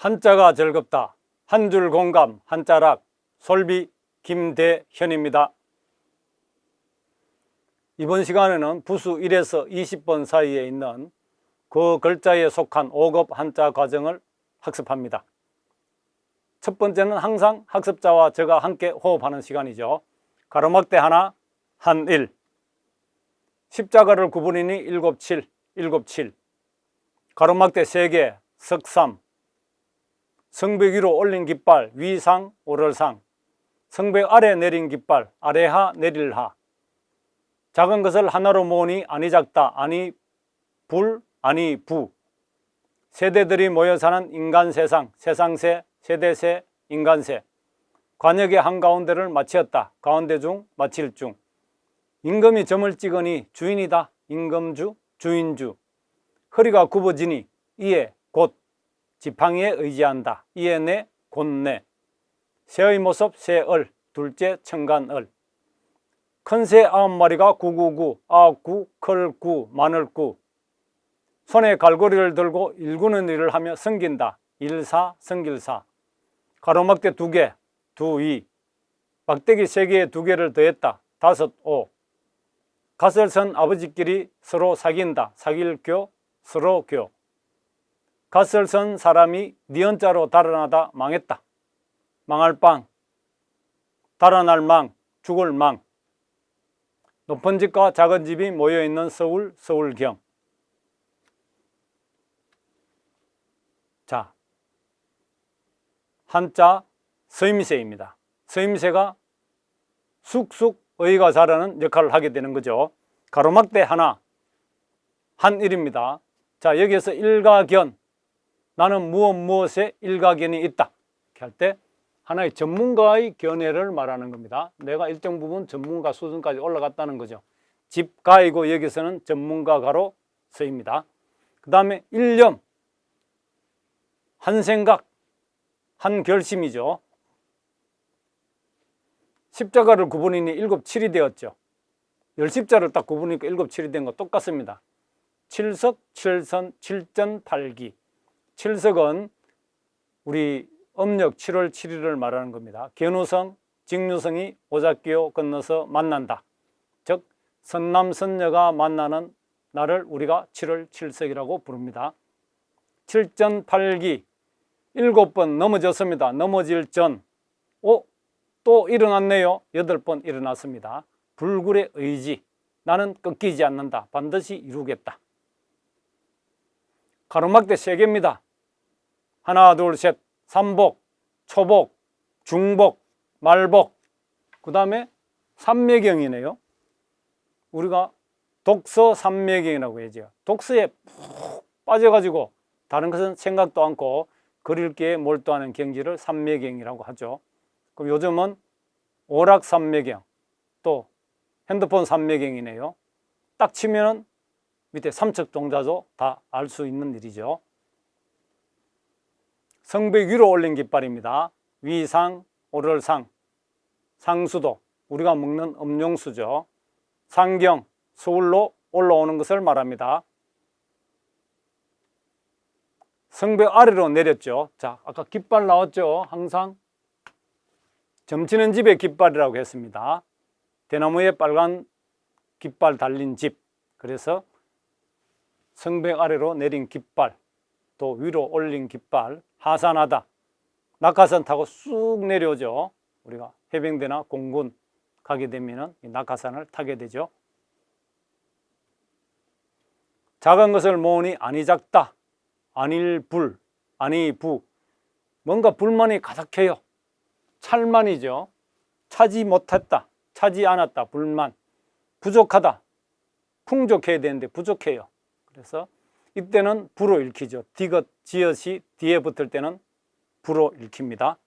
한자가 즐겁다. 한 줄 공감, 한자락, 솔비 김대현입니다. 이번 시간에는 부수 1에서 20번 사이에 있는 그 글자에 속한 5급 한자 과정을 학습합니다. 첫 번째는 항상 학습자와 저가 함께 호흡하는 시간이죠. 가로막대 하나, 한일. 십자가를 구분이니 일곱칠, 일곱칠. 가로막대 3개, 석삼. 성벽 위로 올린 깃발, 위상, 오를상. 성벽 아래 내린 깃발, 아래하, 내릴하. 작은 것을 하나로 모으니 아니 작다, 아니 불, 아니 부. 세대들이 모여 사는 인간 세상, 세상세, 세대세, 인간세. 관역의 한가운데를 마치었다, 가운데 중, 마칠 중. 임금이 점을 찍으니 주인이다, 임금주, 주인주. 허리가 굽어지니 이에 곧, 지팡이에 의지한다, 이에 내, 곧 내. 새의 모습, 새얼, 둘째 청간얼. 큰 새 9마리가 구구구, 아구, 클구, 마늘구. 손에 갈고리를 들고 일구는 일을 하며 섬긴다, 일사, 섬길사. 가로막대 2개, 두이. 막대기 3개에 2개를 더했다, 5, 5. 갓을 선 아버지끼리 서로 사귄다, 사귈교, 서로교. 갓을 선 사람이 니은자로 달아나다 망했다, 망할 빵. 달아날 망, 죽을 망. 높은 집과 작은 집이 모여있는 서울, 서울경. 자, 한자 서임새입니다. 서임새가 쑥쑥 어휘가 자라는 역할을 하게 되는 거죠. 가로막대 하나, 한일입니다. 자, 여기에서 일가견. 나는 무엇에 일가견이 있다. 이렇게 할 때 하나의 전문가의 견해를 말하는 겁니다. 내가 일정 부분 전문가 수준까지 올라갔다는 거죠. 집가이고 여기서는 전문가가로 서입니다. 그 다음에 일념, 한 생각, 한 결심이죠. 십자가를 구분이니 7이 되었죠. 10십자를 딱 구분이니까 7이 된 거 똑같습니다. 칠석, 칠선, 칠전팔기. 칠석은 우리 음력 7월 7일을 말하는 겁니다. 견우성, 직류성이 오작기호 건너서 만난다. 즉 선남선녀가 만나는 날을 우리가 7월 7석이라고 부릅니다. 칠전팔기, 7번 넘어졌습니다. 넘어질 전, 또 일어났네요. 8번 일어났습니다. 불굴의 의지, 나는 꺾이지 않는다. 반드시 이루겠다. 가로막대 3개입니다. 하나, 둘, 셋. 삼복, 초복, 중복, 말복. 그 다음에 삼매경이네요. 우리가 독서 삼매경이라고 해야죠. 독서에 푹 빠져가지고 다른 것은 생각도 않고 그릴 게 몰두하는 경지를 삼매경이라고 하죠. 그럼 요즘은 오락 삼매경, 또 핸드폰 삼매경이네요. 딱 치면은 밑에 삼척 동자도 다 알 수 있는 일이죠. 성벽 위로 올린 깃발입니다. 위상, 오를상, 상수도, 우리가 먹는 음용수죠. 상경, 서울로 올라오는 것을 말합니다. 성벽 아래로 내렸죠. 자, 아까 깃발 나왔죠. 항상 점치는 집의 깃발이라고 했습니다. 대나무에 빨간 깃발 달린 집. 그래서 성벽 아래로 내린 깃발, 또 위로 올린 깃발, 하산하다. 낙하산 타고 쑥 내려오죠. 우리가 해병대나 공군 가게 되면 낙하산을 타게 되죠. 작은 것을 모으니 아니 작다, 아닐 불, 아니 부. 뭔가 불만이 가득해요. 찰만이죠. 차지 못했다, 차지 않았다, 불만. 부족하다, 풍족해야 되는데 부족해요. 그래서 이때는 부로 읽히죠. 디귿, 지읒이 뒤에 붙을 때는 부로 읽힙니다.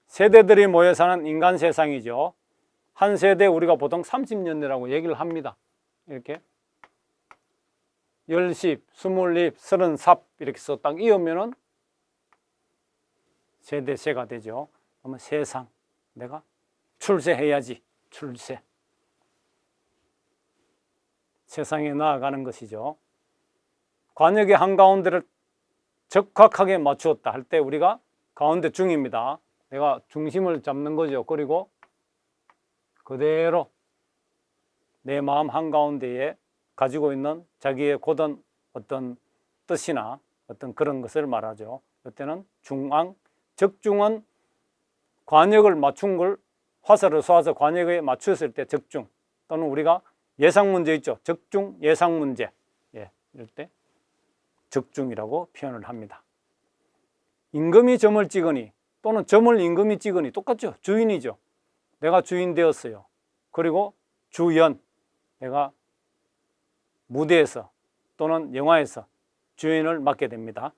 세대들이 모여 사는 인간 세상이죠. 한 세대 우리가 보통 30년대라고 얘기를 합니다. 이렇게 10십, 20립, 30삽 이렇게 해서 딱 이으면은 세대세가 되죠. 그러면 세상, 내가 출세해야지, 출세. 세상에 나아가는 것이죠. 관역의 한가운데를 적확하게 맞추었다 할 때 우리가 가운데 중입니다. 내가 중심을 잡는 거죠. 그리고 그대로 내 마음 한가운데에 가지고 있는 자기의 고든 어떤 뜻이나 어떤 그런 것을 말하죠. 이때는 중앙, 적중은 관역을 맞춘 걸 화살을 쏘아서 관역에 맞추었을 때 적중, 또는 우리가 예상 문제 있죠. 적중, 예상 문제. 예, 이럴 때 적중이라고 표현을 합니다. 임금이 점을 찍으니 또는 점을 임금이 찍으니 똑같죠. 주인이죠. 내가 주인 되었어요. 그리고 주연, 내가 무대에서 또는 영화에서 주인을 맡게 됩니다.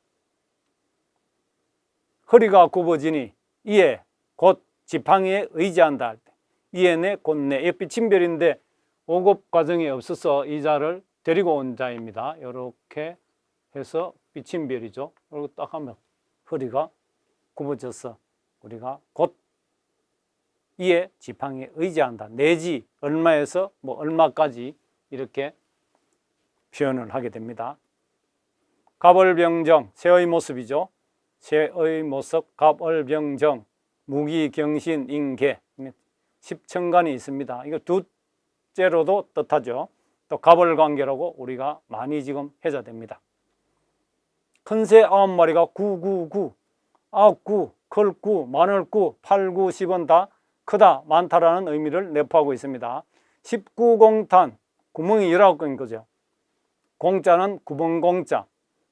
허리가 굽어지니 이에 곧 지팡이에 의지한다 할 때, 이에 내 곧 내, 옆이 친별인데 오급 과정이 없어서 이 자를 데리고 온 자입니다. 이렇게 해서 비친별이죠. 그리고 딱 하면 허리가 굽어져서 우리가 곧 이에 지팡이에 의지한다. 내지 얼마에서 뭐 얼마까지 이렇게 표현을 하게 됩니다. 갑을병정, 새의 모습이죠. 새의 모습, 갑을병정, 무기경신, 인계, 십천간이 있습니다. 이거 두째로도 뜻하죠. 또 갑을관계라고 우리가 많이 지금 해자됩니다. 큰 새 9마리가 999, 9, 클구, 많을구, 8구, 10은 다 크다, 많다라는 의미를 내포하고 있습니다. 19공탄, 구멍이 19개인 거죠. 공자는 구멍공자,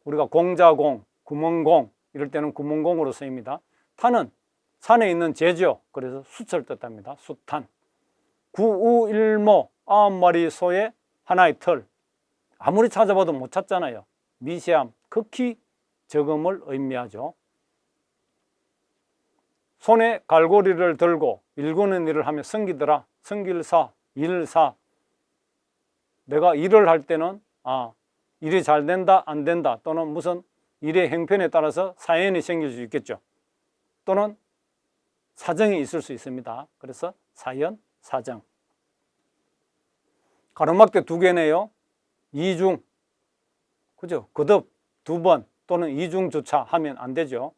우리가 공자공, 구멍공, 이럴 때는 구멍공으로 쓰입니다. 탄은 산에 있는 재죠. 그래서 숫을 뜻합니다. 숫탄. 구우일모, 9마리 소의 하나의 털. 아무리 찾아봐도 못 찾잖아요. 미세함, 극히 적음을 의미하죠. 손에 갈고리를 들고 일구는 일을 하며 섬기더라. 섬길사, 일사. 내가 일을 할 때는 일이 잘 된다, 안 된다, 또는 무슨 일의 형편에 따라서 사연이 생길 수 있겠죠. 또는 사정이 있을 수 있습니다. 그래서 사연, 사정. 가로막대 2개네요. 이중, 그죠? 거듭 2번 또는 이중주차 하면 안 되죠.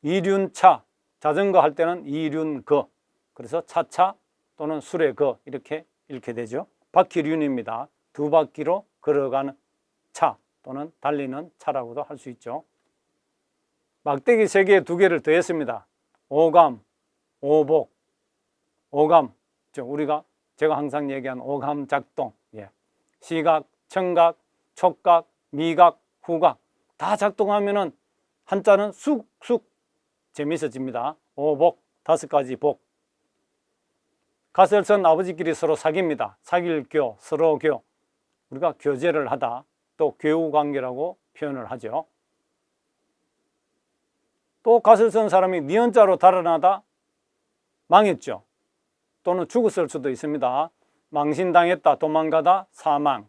이륜차, 자전거 할 때는 이륜거, 그래서 차차 또는 수레거 이렇게 읽게 되죠. 바퀴륜입니다. 2바퀴로 걸어가는 차 또는 달리는 차라고도 할 수 있죠. 막대기 3개 2개를 더했습니다. 오감, 오복, 오감, 우리가 제가 항상 얘기한 오감 작동, 시각, 청각, 촉각, 미각, 후각 다 작동하면은 한자는 쑥쑥 재미있어집니다. 오복, 5가지 복. 가설선 아버지끼리 서로 사깁니다. 사귈교, 서로교. 우리가 교제를 하다, 또 교우관계라고 표현을 하죠. 또 가설선 사람이 니은자로 달아나다 망했죠. 또는 죽었을 수도 있습니다. 망신당했다, 도망가다, 사망.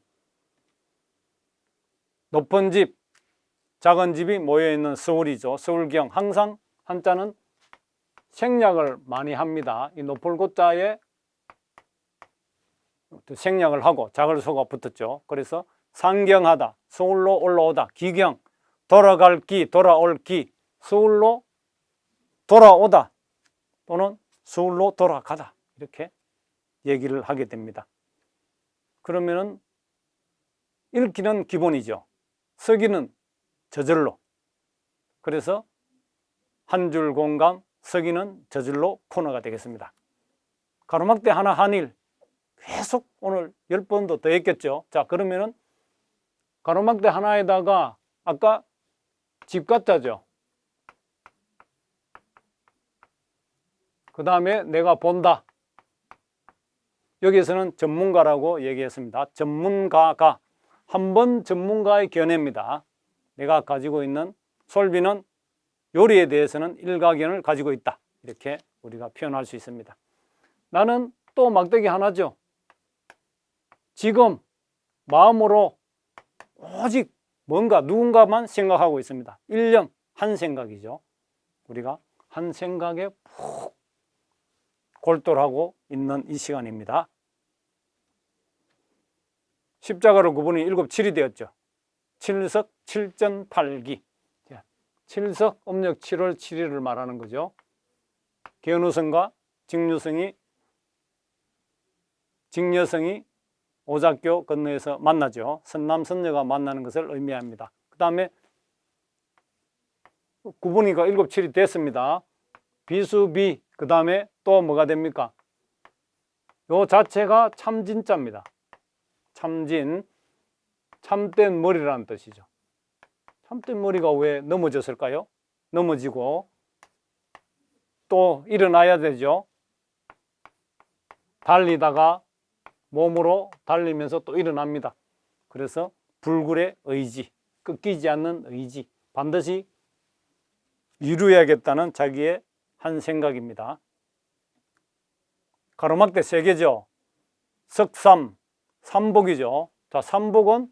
높은 집, 작은 집이 모여있는 서울이죠. 서울경. 항상 한자는 생략을 많이 합니다. 이 높을고자에 생략을 하고 작을소가 붙었죠. 그래서 상경하다, 서울로 올라오다, 기경, 돌아갈 기, 돌아올 기, 서울로 돌아오다 또는 서울로 돌아가다 이렇게 얘기를 하게 됩니다. 그러면은 읽기는 기본이죠. 쓰기는 저절로. 그래서 한 줄 공감, 쓰기는 저절로 코너가 되겠습니다. 가로막대 하나 한일 계속 오늘 10번도 더 했겠죠. 자, 그러면은 가로막대 하나에다가 아까 집가자죠. 그 다음에 내가 본다. 여기에서는 전문가라고 얘기했습니다. 전문가가 한 번 전문가의 견해입니다. 내가 가지고 있는 솔비는 요리에 대해서는 일가견을 가지고 있다. 이렇게 우리가 표현할 수 있습니다. 나는 또 막대기 하나죠. 지금 마음으로 오직 뭔가 누군가만 생각하고 있습니다. 일념, 한 생각이죠. 우리가 한 생각에 푹 골똘하고 있는 이 시간입니다. 십자가로 구분이 7, 7이 되었죠. 칠석, 칠전, 팔기. 칠석 음력 7월 7일을 말하는 거죠. 견우성과 직녀성이 오작교 건너에서 만나죠. 선남선녀가 만나는 것을 의미합니다. 그 다음에 9분이니까 7, 7이 됐습니다. 비수비, 그 다음에 또 뭐가 됩니까? 요 자체가 참진자입니다. 참진, 참된 머리라는 뜻이죠. 참된 머리가 왜 넘어졌을까요? 넘어지고 또 일어나야 되죠. 달리다가 몸으로 달리면서 또 일어납니다. 그래서 불굴의 의지, 꺾이지 않는 의지, 반드시 이루어야겠다는 자기의 한 생각입니다. 가로막대 3개죠. 석삼, 삼복이죠. 자, 삼복은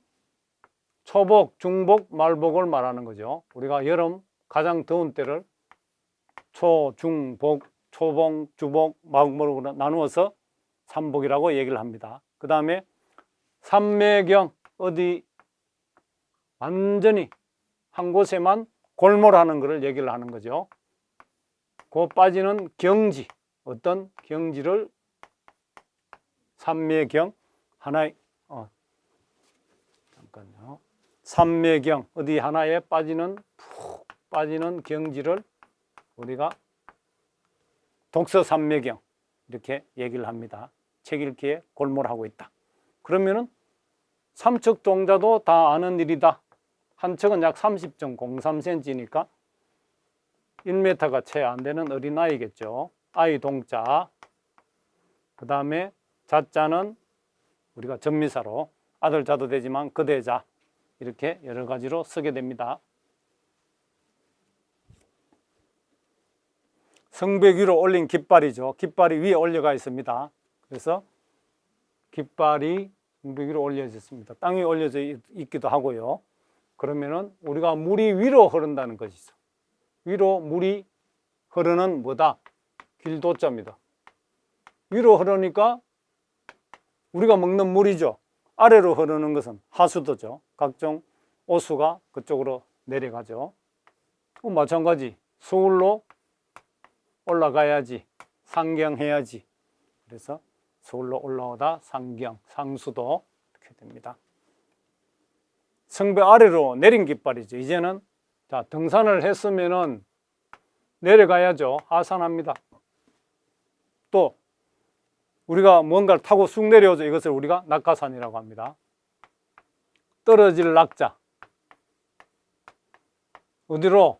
초복, 중복, 말복을 말하는 거죠. 우리가 여름 가장 더운 때를 초, 중, 복, 초복, 주복, 마복으로 나누어서 삼복이라고 얘기를 합니다. 그 다음에 삼매경, 어디 완전히 한 곳에만 골몰하는 것을 얘기를 하는 거죠. 그 빠지는 경지, 어떤 경지를 삼매경, 하나의 잠깐요. 삼매경, 어디 하나에 빠지는 푹 빠지는 경지를 우리가 독서삼매경 이렇게 얘기를 합니다. 책 읽기에 골몰하고 있다. 그러면은 삼척 동자도 다 아는 일이다. 한 척은 약 30.03cm니까 1m가 채 안 되는 어린아이겠죠. 아이 동자. 그 다음에 자자는 우리가 전미사로 아들 자도 되지만 그대자 이렇게 여러 가지로 쓰게 됩니다. 성벽 위로 올린 깃발이죠. 깃발이 위에 올려가 있습니다. 그래서 깃발이 성벽 위로 올려져 있습니다. 땅 위에 올려져 있기도 하고요. 그러면은 우리가 물이 위로 흐른다는 것이죠. 위로 물이 흐르는 뭐다? 길도자입니다. 위로 흐르니까 우리가 먹는 물이죠. 아래로 흐르는 것은 하수도죠. 각종 오수가 그쪽으로 내려가죠. 마찬가지 서울로 올라가야지 상경해야지. 그래서 서울로 올라오다 상경, 상수도 이렇게 됩니다. 성벽 아래로 내린 깃발이죠. 이제는 자 등산을 했으면은 내려가야죠. 하산합니다. 또 우리가 뭔가를 타고 쑥 내려오죠. 이것을 우리가 낙하산이라고 합니다. 떨어질 낙자. 어디로?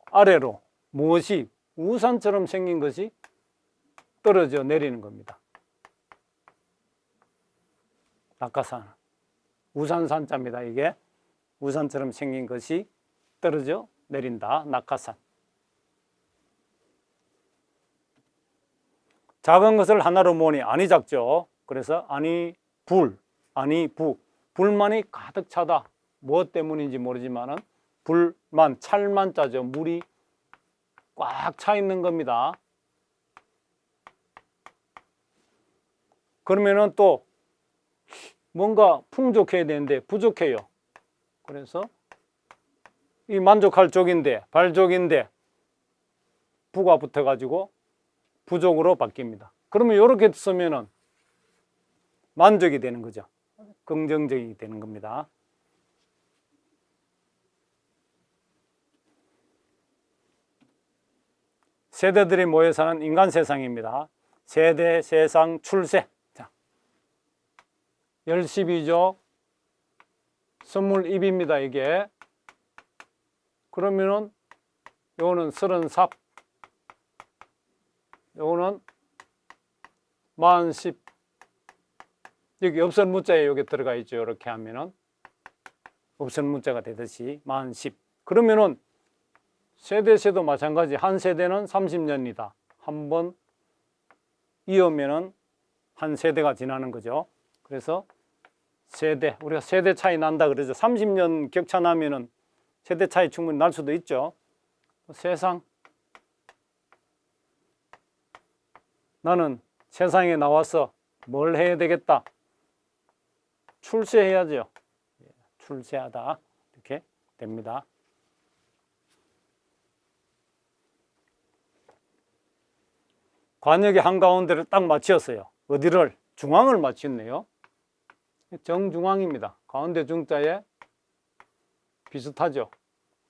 아래로. 무엇이? 우산처럼 생긴 것이 떨어져 내리는 겁니다. 낙하산. 우산산자입니다. 이게 우산처럼 생긴 것이 떨어져 내린다. 낙하산. 작은 것을 하나로 모으니 안이 작죠. 그래서 안이 불, 안이 부. 불만이 가득 차다. 무엇 때문인지 모르지만은 불만, 찰만 짜죠. 물이 꽉 차 있는 겁니다. 그러면은 또 뭔가 풍족해야 되는데 부족해요. 그래서 이 만족할 쪽인데, 발족인데 부가 붙어가지고 부족으로 바뀝니다. 그러면 이렇게 쓰면은 만족이 되는 거죠. 긍정적이 되는 겁니다. 세대들이 모여 사는 인간 세상입니다. 세대, 세상, 출세. 자, 10입이죠. 20입입니다. 이게. 그러면은 요거는 30삽. 요거는 40. 여기 없선 문자에 여기 들어가 있죠. 이렇게 하면은 없선 문자가 되듯이 40. 그러면은 세대도 마찬가지. 한 세대는 30년이다. 한 번 이으면은 한 세대가 지나는 거죠. 그래서 세대, 우리가 세대 차이 난다 그러죠. 30년 격차 나면은 세대 차이 충분히 날 수도 있죠. 세상. 나는 세상에 나와서 뭘 해야 되겠다. 출세해야죠. 출세하다. 이렇게 됩니다. 관역의 한가운데를 딱 맞추었어요. 어디를? 중앙을 맞췄네요. 정중앙입니다. 가운데 중자에 비슷하죠.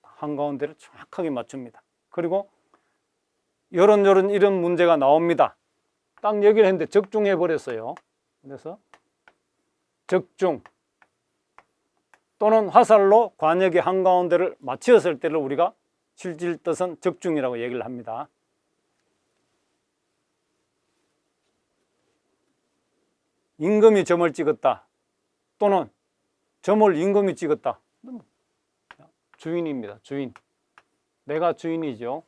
한가운데를 정확하게 맞춥니다. 그리고 이런 문제가 나옵니다. 딱 얘기를 했는데 적중해 버렸어요. 그래서 적중 또는 화살로 관역의 한가운데를 맞추었을 때를 우리가 실질 뜻은 적중이라고 얘기를 합니다. 임금이 점을 찍었다 또는 점을 임금이 찍었다. 주인입니다. 주인. 내가 주인이죠.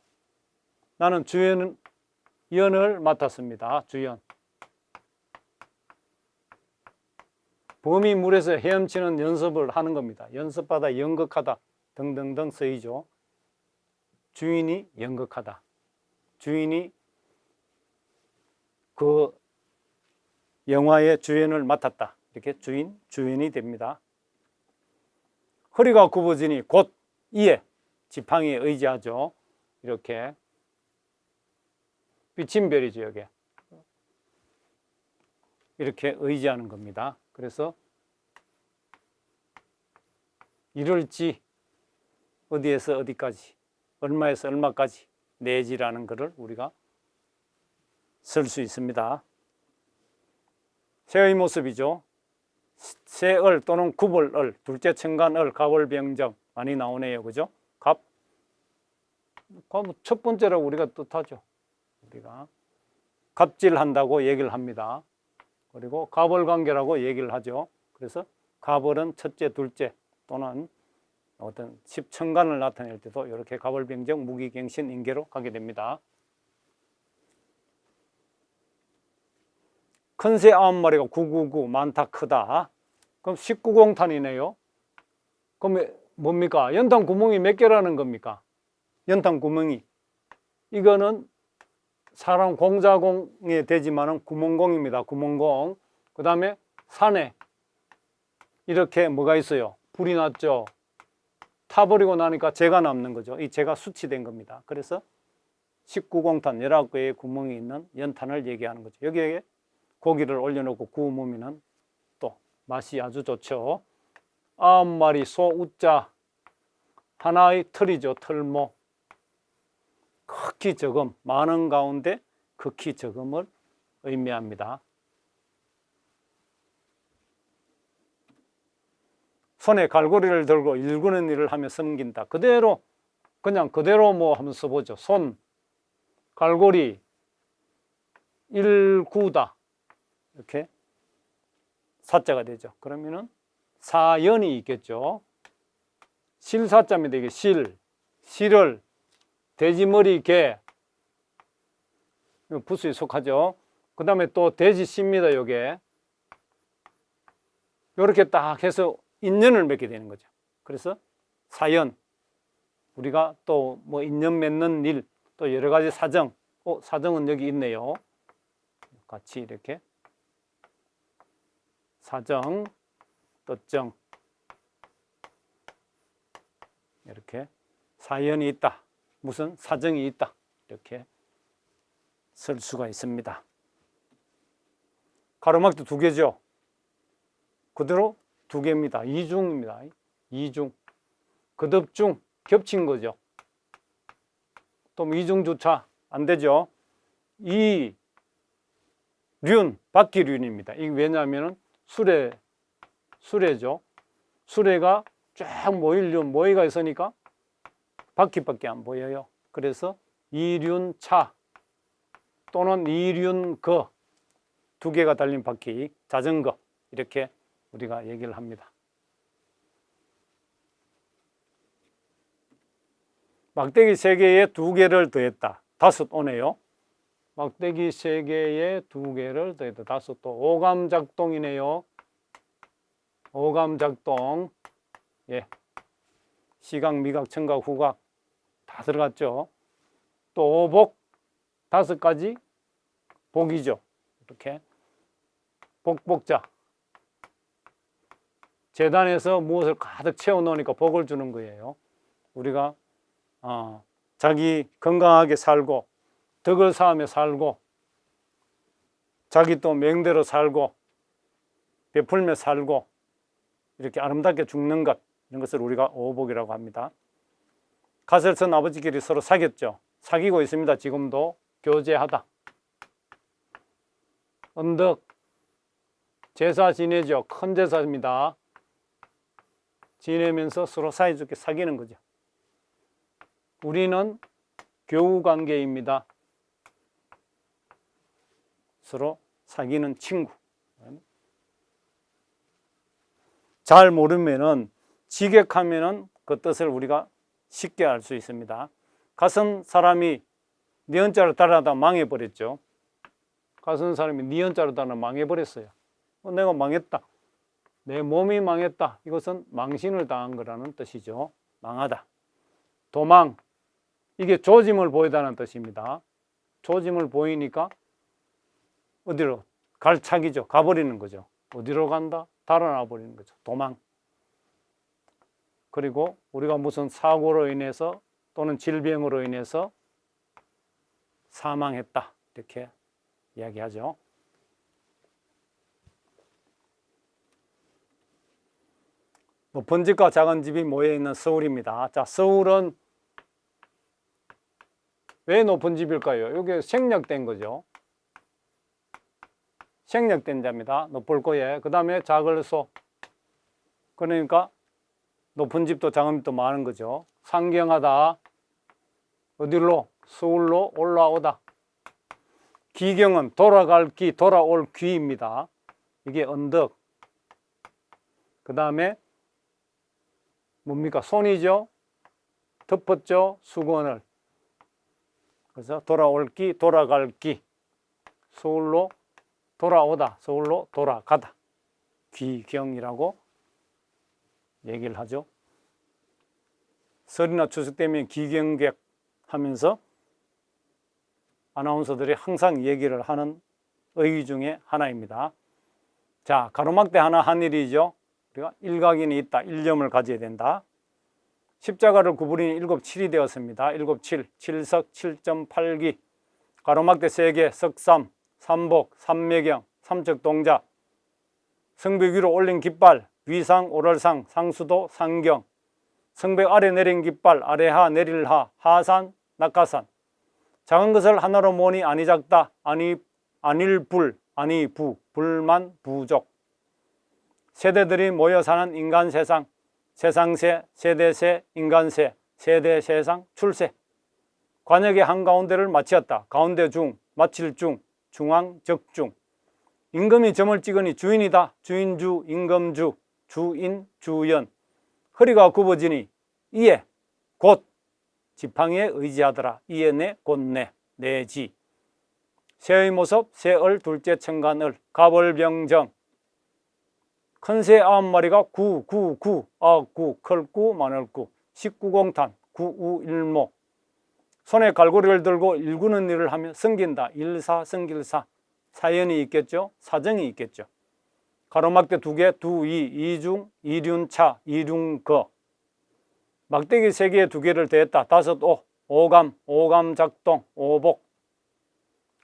나는 주연을 맡았습니다. 주연. 범위 물에서 헤엄치는 연습을 하는 겁니다. 연습하다, 연극하다 등등등 쓰이죠. 주인이 연극하다. 주인이 그 영화의 주연을 맡았다. 이렇게 주인이 됩니다. 허리가 굽어지니 곧 이에 지팡이에 의지하죠. 이렇게 삐침별이죠. 여기 이렇게 의지하는 겁니다. 그래서 이럴지 어디에서 어디까지 얼마에서 얼마까지 내지라는 것을 우리가 쓸 수 있습니다. 새의 모습이죠. 새을 또는 굽을을, 둘째 청간을, 갑을병정 많이 나오네요. 그죠? 갑 첫 번째라고 우리가 뜻하죠. 우리가 갑질한다고 얘기를 합니다. 그리고 갑을관계라고 얘기를 하죠. 그래서 갑을은 첫째, 둘째 또는 어떤 십천간을 나타낼 때도 이렇게 갑을병정, 무기갱신, 인계로 가게 됩니다. 큰 새 9마리가 999 많다 크다. 그럼 19공탄이네요. 그럼 뭡니까? 연탄 구멍이 몇 개라는 겁니까? 연탄 구멍이. 이거는 사람 공자공에 되지만은 구멍공입니다. 구멍공. 그 다음에 산에 이렇게 뭐가 있어요? 불이 났죠. 타버리고 나니까 재가 남는 거죠. 이 재가 수치된 겁니다. 그래서 19공탄 19개의 구멍이 있는 연탄을 얘기하는 거죠. 여기에 고기를 올려놓고 구워 먹으면 또 맛이 아주 좋죠. 9마리 소 우자 하나의 틀이죠. 틀모. 극히 적음, 많은 가운데 극히 적음을 의미합니다. 손에 갈고리를 들고 일구는 일을 하며 섬긴다. 그대로 뭐 한번 써보죠. 손, 갈고리, 일구다. 이렇게 사자가 되죠. 그러면은 사연이 있겠죠. 실사자입니다. 이게 실을 돼지머리 개 부수에 속하죠. 그 다음에 또 돼지씨입니다. 요게 이렇게 딱 해서 인연을 맺게 되는 거죠. 그래서 사연, 우리가 또 뭐 인연 맺는 일, 또 여러 가지 사정, 사정은 여기 있네요. 같이 이렇게 사정, 뜻정, 이렇게 사연이 있다. 무슨 사정이 있다. 이렇게 쓸 수가 있습니다. 가로막기 2개죠. 그대로 2개입니다. 이중입니다. 이중. 거듭중, 겹친 거죠. 또 이중주차 안 되죠. 이륜, 바퀴륜입니다. 이게 왜냐하면 수레죠. 수레가 쫙 모이가 있으니까 바퀴밖에 안 보여요. 그래서 이륜차 또는 이륜거 2개가 달린 바퀴, 자전거 이렇게 우리가 얘기를 합니다. 막대기 3개에 2개를 더했다. 5 오네요. 막대기 3개에 2개를 더했다. 5 또 오감작동이네요. 오감작동. 예. 시각, 미각, 청각, 후각 다 들어갔죠. 또 오복 5가지 복이죠. 이렇게 복복자. 재단에서 무엇을 가득 채워 놓으니까 복을 주는 거예요. 우리가 자기 건강하게 살고 덕을 쌓으며 살고 자기 또 명대로 살고 베풀며 살고 이렇게 아름답게 죽는 것, 이런 것을 우리가 오복이라고 합니다. 가설선 아버지끼리 서로 사귀었죠. 사귀고 있습니다. 지금도 교제하다. 언덕, 제사 지내죠. 큰 제사입니다. 지내면서 서로 사이좋게 사귀는 거죠. 우리는 교우 관계입니다. 서로 사귀는 친구. 잘 모르면은 직역하면은 그 뜻을 우리가 쉽게 알 수 있습니다. 가선 사람이 니은자를 따라하다 망해버렸죠. 가선 사람이 니은자를 따라 망해버렸어요. 내가 망했다. 내 몸이 망했다. 이것은 망신을 당한 거라는 뜻이죠. 망하다. 도망. 이게 조짐을 보이다는 뜻입니다. 조짐을 보이니까 어디로? 갈차기죠. 가버리는 거죠. 어디로 간다? 달아나 버리는 거죠. 도망. 그리고 우리가 무슨 사고로 인해서 또는 질병으로 인해서 사망했다. 이렇게 이야기하죠. 높은 집과 작은 집이 모여있는 서울입니다. 자, 서울은 왜 높은 집일까요? 이게 생략된 거죠. 생략된 자입니다. 높을 거에. 그 다음에 작을 소. 그러니까 높은 집도 작은 집도 많은 거죠. 상경하다. 어디로? 서울로 올라오다. 기경은 돌아갈 기, 돌아올 귀입니다. 이게 언덕. 그 다음에 뭡니까? 손이죠. 덮었죠. 수건을. 그래서 돌아올 기, 돌아갈 기. 서울로 돌아오다. 서울로 돌아가다. 귀경이라고 얘기를 하죠. 설이나 추석 때면 귀경객 하면서 아나운서들이 항상 얘기를 하는 의의 중에 하나입니다. 자, 가로막대 하나 한 일이죠. 우리가 일각인이 있다. 일념을 가져야 된다. 십자가를 구부리니 7이 되었습니다. 7, 7석 7.8기. 가로막대 3개, 석삼, 삼복, 삼매경, 삼척동자. 성벽 위로 올린 깃발, 위상, 오랄상, 상수도, 상경. 성벽 아래 내린 깃발, 아래하, 내릴하, 하산, 낙하산. 작은 것을 하나로 모으니 아니 작다, 아닐불, 아니부, 불만, 부족. 세대들이 모여 사는 인간 세상, 세상세, 세대세, 인간세, 세대 세상, 출세. 관역의 한가운데를 마치었다. 가운데 중, 마칠 중, 중앙, 적중. 임금이 점을 찍으니 주인이다. 주인주, 임금주, 주인, 주연. 허리가 굽어지니 이에 곧 지팡이에 의지하더라. 이에 내, 곧 내, 내지. 새의 모습, 새을, 둘째 청간을, 가벌병정. 큰 새 9마리가 구, 클구, 마늘구, 19공탄, 구우일모. 손에 갈고리를 들고 일구는 일을 하며 섬긴다. 일사, 섬길사. 사연이 있겠죠. 사정이 있겠죠. 가로막대 2개, 두이, 이중, 이륜차, 이륜거. 막대기 3개에 2개를 더했다. 5오, 오감, 오감 작동, 오복.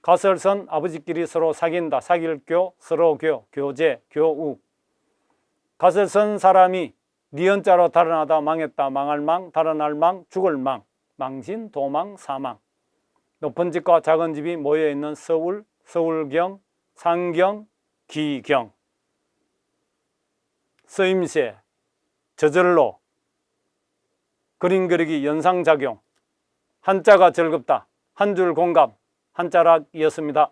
가설선 아버지끼리 서로 사귄다. 사귈교, 서로 교, 교제, 교우. 가설선 사람이 니은자로 달아나다 망했다. 망할 망, 달아날 망, 죽을 망. 망신, 도망, 사망. 높은 집과 작은 집이 모여있는 서울, 서울경, 상경, 기경. 쓰임새, 저절로, 그림 그리기 연상작용. 한자가 즐겁다. 한 줄 공감, 한자락이었습니다.